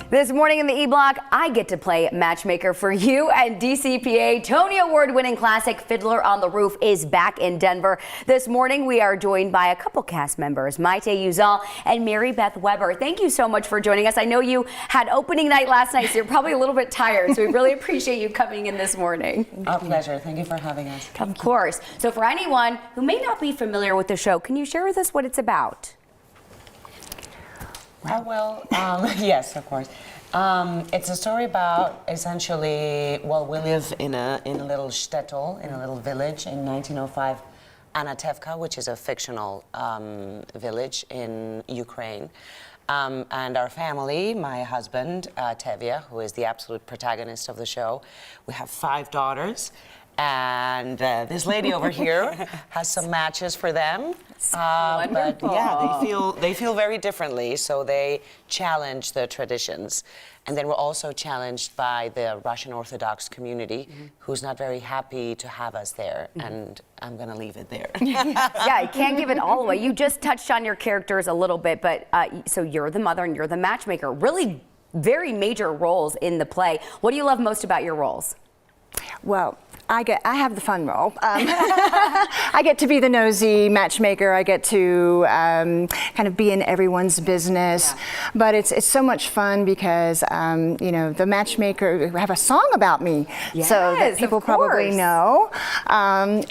This morning in the E-Block, I get to play matchmaker for you, and DCPA Tony Award-winning classic Fiddler on the Roof is back in Denver. This morning, we are joined by a couple cast members, Buell and Mary Beth Weber. Thank you so much for joining us. I know you had opening night last night, so you're probably a little bit tired, so we really appreciate you coming in this morning. Our pleasure. Thank you for having us. Of course. So for anyone who may not be familiar with the show, can you share with us what it's about? Yes, of course. It's a story about essentially, we live in a little shtetl, in a little village in 1905, Anatevka, which is a fictional village in Ukraine. And our family, my husband, Tevye, who is the absolute protagonist of the show, we have 5 daughters. And this lady over here has some matches for them. But yeah, they feel very differently, so they challenge the traditions. And then we're also challenged by the Russian Orthodox community, who's not very happy to have us there. And I'm going to leave it there. Yeah, you can't give it all away. You just touched on your characters a little bit, but so you're the mother and you're the matchmaker. Really very major roles in the play. What do you love most about your roles? Well, I have the fun role. I get to be the nosy matchmaker. I get to kind of be in everyone's business. Yeah. But it's so much fun because you know, the matchmaker have a song about me, yes, so that people probably know. I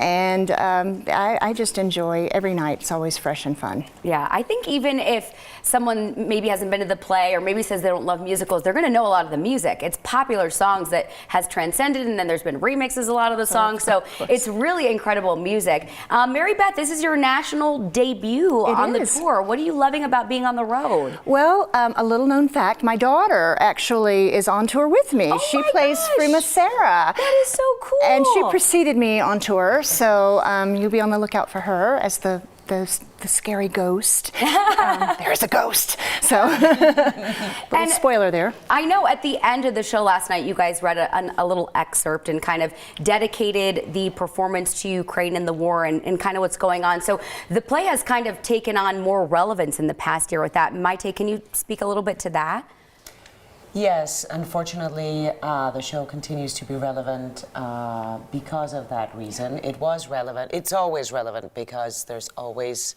just enjoy every night. It's always fresh and fun. Yeah, I think even if someone maybe hasn't been to the play or maybe says they don't love musicals, they're going to know a lot of the music. It's popular songs that has transcended, and then there's been remixes a lot of the songs, so it's really incredible music. Mary Beth, this is your national debut on the tour. What are you loving about being on the road? Well, a little known fact, my daughter actually is on tour with me. Oh, she plays Prima Sarah. That is so cool. And she preceded me on tour, so you'll be on the lookout for her as the scary ghost. There's a ghost. So, little spoiler there. I know at the end of the show last night, you guys read a little excerpt and kind of dedicated the performance to Ukraine and the war and kind of what's going on. So the play has kind of taken on more relevance in the past year with that. Maite, can you speak a little bit to that? Yes, unfortunately, the show continues to be relevant because of that reason. It was relevant. It's always relevant because there's always,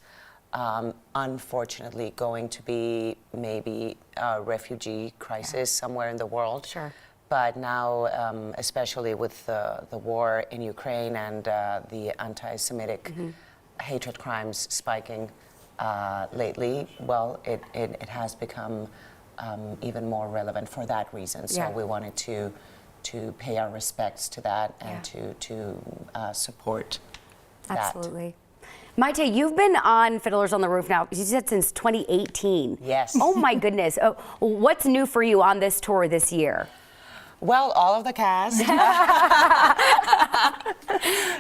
unfortunately, going to be maybe a refugee crisis somewhere in the world. Sure. But now, especially with the war in Ukraine and the anti-Semitic hatred crimes spiking lately, well, it has become even more relevant for that reason. So we wanted to pay our respects to that and to support that. Absolutely. Maite, you've been on Fiddlers on the Roof now, you said, since 2018. Yes. Oh my goodness. Oh, what's new for you on this tour this year? Well, all of the cast.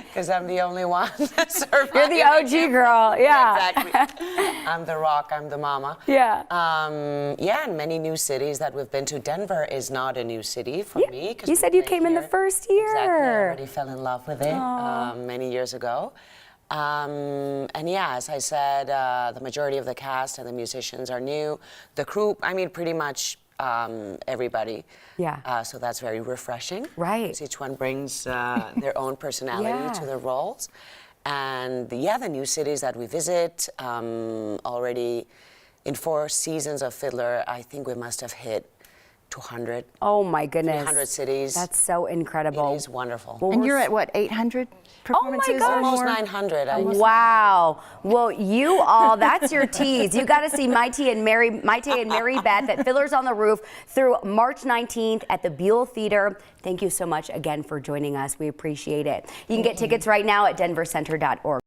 Because I'm the only one surviving. You're the OG girl, yeah. Exactly. I'm the rock, I'm the mama. Yeah. Yeah, and many new cities that we've been to. Denver is not a new city for me. You said you came in the first year. Exactly, I already fell in love with it many years ago. And yeah, as I said, the majority of the cast and the musicians are new. The crew, I mean, pretty much everybody. Yeah. So that's very refreshing. Right. Each one brings their own personality to the roles. And yeah, the new cities that we visit, already in 4 seasons of Fiddler, I think we must have hit 200. Oh my goodness. 300 cities. That's so incredible. It is wonderful. Well, and you're at what, 800 performances? Oh my gosh. Almost 900. Wow. Well, you all, that's your tease. You got to see Maite and Mary Beth at Fiddlers on the Roof through March 19th at the Buell Theater. Thank you so much again for joining us. We appreciate it. You can get tickets right now at denvercenter.org.